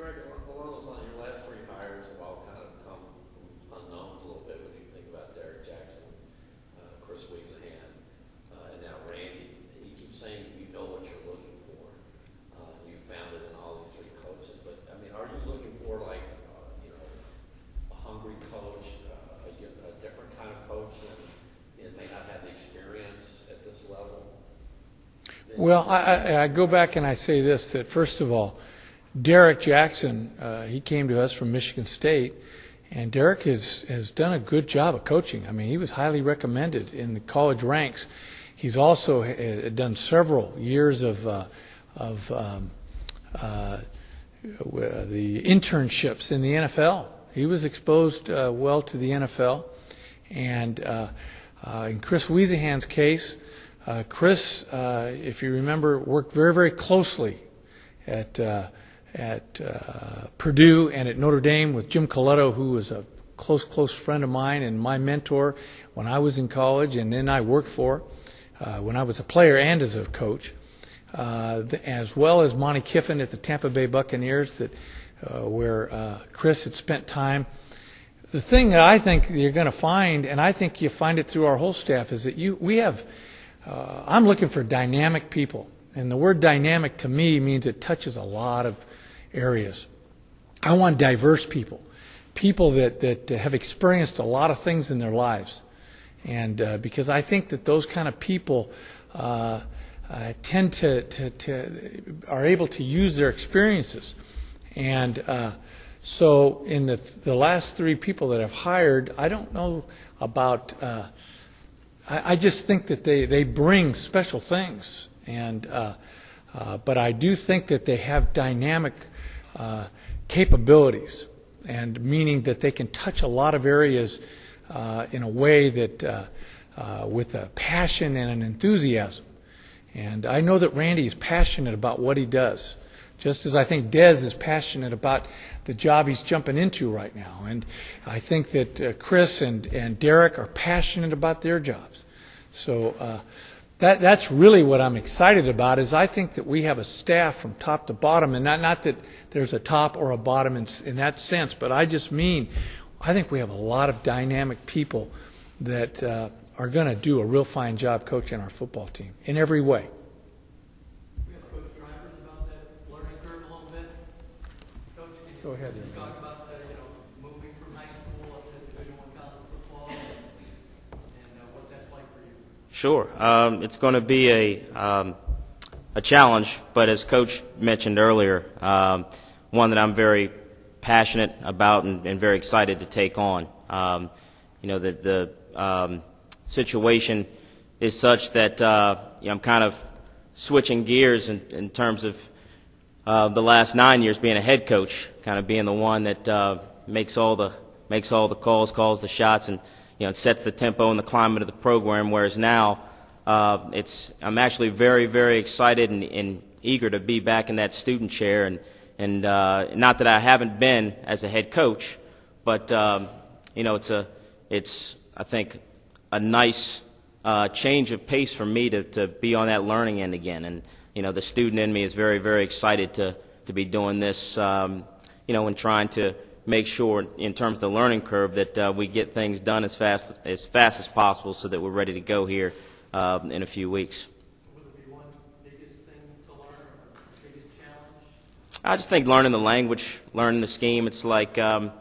Greg, along those lines, your last three hires have all kind of come from unknowns a little bit when you think about Derek Jackson, Chris Weezahan, and now Randy. You keep saying you know what you're looking for. You found it in all these three coaches, but I mean, are you looking for like a hungry coach, a different kind of coach that may not have the experience at this level? Well, I go back and I say this, that first of all, Derek Jackson, he came to us from Michigan State, and Derek has done a good job of coaching. I mean, he was highly recommended in the college ranks. He's also done several years of the internships in the NFL. He was exposed well to the NFL. And in Chris Weezahan's case, Chris, if you remember, worked very, very closely at Purdue and at Notre Dame with Jim Coletto, who was a close friend of mine and my mentor when I was in college, and then I worked for when I was a player and as a coach, as well as Monty Kiffin at the Tampa Bay Buccaneers, where Chris had spent time. The thing that I think you're going to find, and I think you find it through our whole staff, is that I'm looking for dynamic people. And the word dynamic to me means it touches a lot of areas. I want diverse people, people that have experienced a lot of things in their lives. And because I think that those kind of people tend are able to use their experiences. And so in the last three people that I've hired, I don't know about, I just think that they bring special things. And but I do think that they have dynamic capabilities, and meaning that they can touch a lot of areas in a way that with a passion and an enthusiasm. And I know that Randy is passionate about what he does, just as I think Dez is passionate about the job he's jumping into right now. And I think that Chris and Derek are passionate about their jobs. So that's really what I'm excited about, is I think that we have a staff from top to bottom, and not that there's a top or a bottom in that sense, but I just mean I think we have a lot of dynamic people that are going to do a real fine job coaching our football team in every way. We have Coach Trivers about that learning curve a little bit. Coach, Go ahead. Can you talk about moving from high school up to Division I college football and what that's like for you? Sure. It's going to be a challenge, but as Coach mentioned earlier, one that I'm very passionate about and very excited to take on. The situation is such that I'm kind of switching gears in terms of the last 9 years being a head coach, kind of being the one that makes all the calls the shots, and it sets the tempo and the climate of the program. Whereas now, I'm actually very, very excited and eager to be back in that student chair, and not that I haven't been as a head coach, but it's I think a nice change of pace for me to be on that learning end again. And the student in me is very, very excited to be doing this, and trying to make sure in terms of the learning curve that we get things done as fast as possible so that we're ready to go here in a few weeks. Will there be one biggest thing to learn, or biggest challenge? I just think learning the language, learning the scheme. It's like a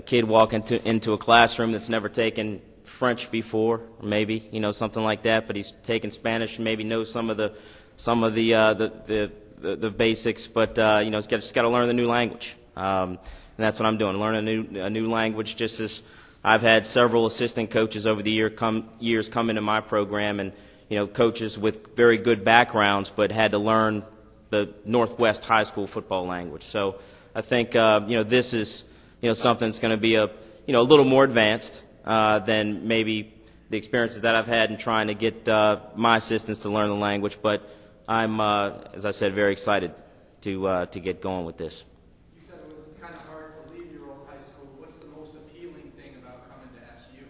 kid walking into a classroom that's never taken French before, or maybe something like that. But he's taken Spanish and maybe knows some of the basics. But he's just got to learn the new language, and that's what I'm doing. Learning a new language. Just as I've had several assistant coaches over the years come into my program, and coaches with very good backgrounds, but had to learn the Northwest high school football language. So I think this is something that's going to be a little more advanced than maybe the experiences that I've had in trying to get my assistants to learn the language. But I'm, as I said, very excited to get going with this. You said it was kind of hard to leave your old high school. What's the most appealing thing about coming to SU?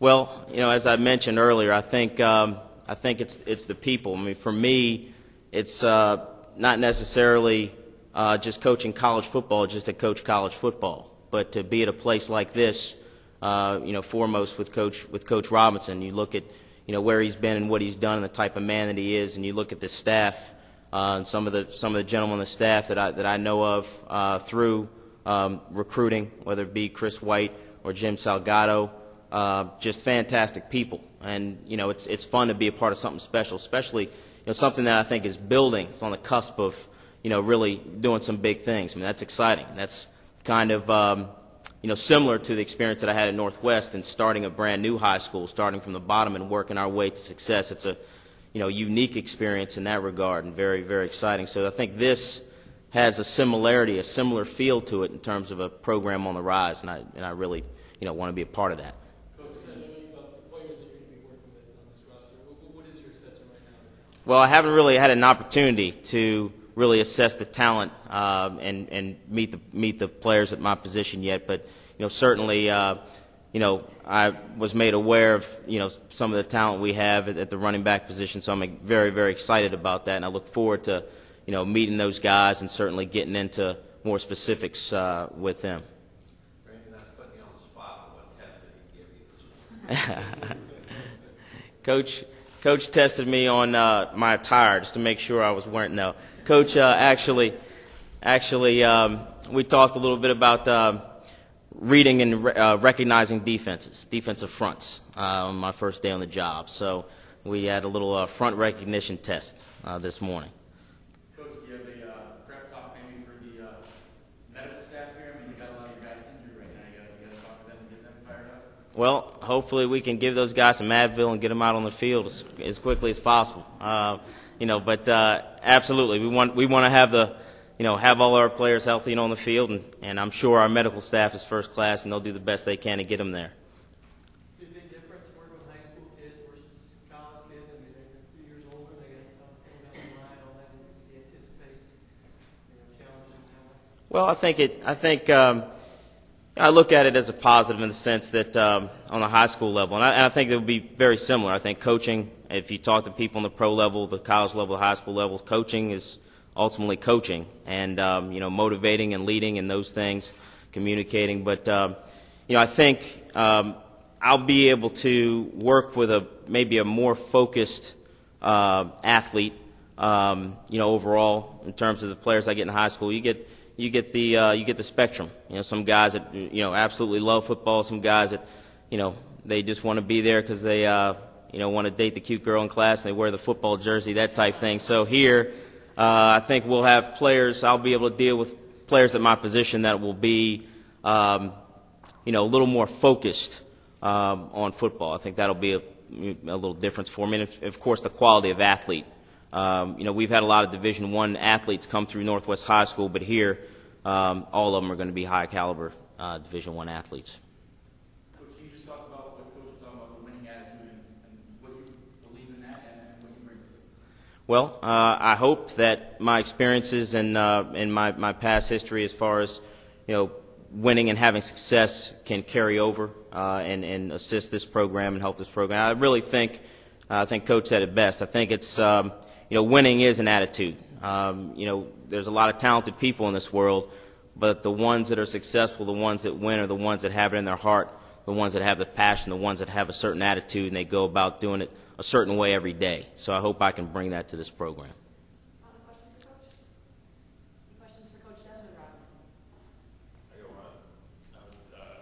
Well, as I mentioned earlier, I think it's the people. I mean, for me, it's not necessarily just coaching college football just to coach college football, but to be at a place like this, foremost with Coach Robinson. You look at where he's been and what he's done and the type of man that he is, and you look at the staff and some of the gentlemen on the staff that I know of through recruiting, whether it be Chris White or Jim Salgado, just fantastic people. And it's fun to be a part of something special, especially something that I think is building. It's on the cusp of really doing some big things. I mean, that's exciting. That's kind of similar to the experience that I had at Northwest and starting a brand new high school, starting from the bottom and working our way to success. It's a unique experience in that regard, and very, very exciting. So I think this has a similar feel to it in terms of a program on the rise, and I really want to be a part of that. Coach, about the players that you're going to be working with on this roster, what is your assessment right now? Well, I haven't really had an opportunity to really assess the talent and meet the players at my position yet, but certainly I was made aware of some of the talent we have at the running back position, so I'm very, very excited about that, and I look forward to meeting those guys and certainly getting into more specifics with them. Randy, not putting you on the spot, what test did he give you? Coach tested me on my attire just to make sure I was wearing. No, Coach actually, we talked a little bit about reading and recognizing defensive fronts on my first day on the job. So we had a little front recognition test this morning. Coach, do you have a prep talk maybe for the medical staff here? I mean, you got a lot of your guys injured right now. You got to talk to them and get them fired up. Well, hopefully we can give those guys some Advil and get them out on the field as quickly as possible. But absolutely, we want to have have all our players healthy and on the field, and I'm sure our medical staff is first class, and they'll do the best they can to get them there. Is there a big difference working with high school kids versus college kids? I mean, they're a few years older, they got things on the line, all that. Do you anticipate challenges in that way? Well, I look at it as a positive in the sense that on the high school level, and I think it would be very similar. I think coaching, if you talk to people on the pro level, the college level, the high school level, coaching is ultimately coaching, and motivating and leading and those things, communicating. But I think I'll be able to work with maybe a more focused athlete. Overall, in terms of the players I get in high school, you get the spectrum. Some guys that absolutely love football. Some guys that they just want to be there because they want to date the cute girl in class and they wear the football jersey, that type thing. So here, I think we'll have players. I'll be able to deal with players at my position that will be a little more focused on football. I think that'll be a little difference for me. And of course, the quality of athlete. We've had a lot of Division I athletes come through Northwest High School, but here, all of them are going to be high caliber Division I athletes. Coach, can you just talk about what Coach was talking about, the winning attitude, and what you believe in that and what you bring to it? Well, I hope that my experiences and my past history as far as winning and having success can carry over and assist this program and help this program. I really think Coach said it best. I think it's winning is an attitude. There's a lot of talented people in this world, but the ones that are successful, the ones that win, are the ones that have it in their heart, the ones that have the passion, the ones that have a certain attitude, and they go about doing it a certain way every day. So I hope I can bring that to this program. Final question for Coach? Any questions for Coach Desmond Robinson?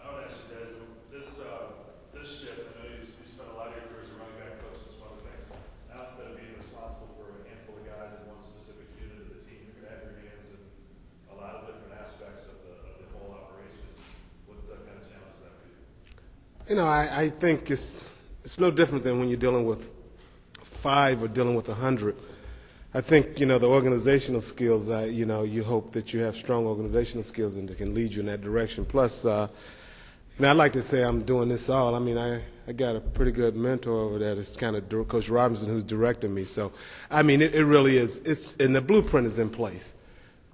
I would ask you guys, this shift, I know you spent a lot of your career as a running back coach and some other things. Now instead of being responsible for a handful of guys in one specific unit of the team, you're going to have your hands in a lot of different aspects of the whole operation. What kind of challenge is that for you? I think it's no different than when you're dealing with 5 or dealing with 100. I think, the organizational skills, you hope that you have strong organizational skills and that can lead you in that direction. Plus, I like to say I'm doing this all. I mean, I got a pretty good mentor over there that's kind of Coach Robinson, who's directing me. So, I mean, it really is. And the blueprint is in place.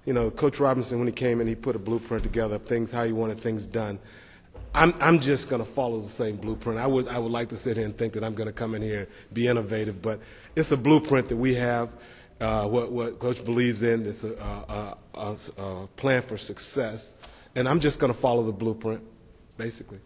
Coach Robinson, when he came in, he put a blueprint together of things, how he wanted things done. I'm just going to follow the same blueprint. I would like to sit here and think that I'm going to come in here and be innovative, but it's a blueprint that we have. What Coach believes in. It's a plan for success, and I'm just going to follow the blueprint, basically.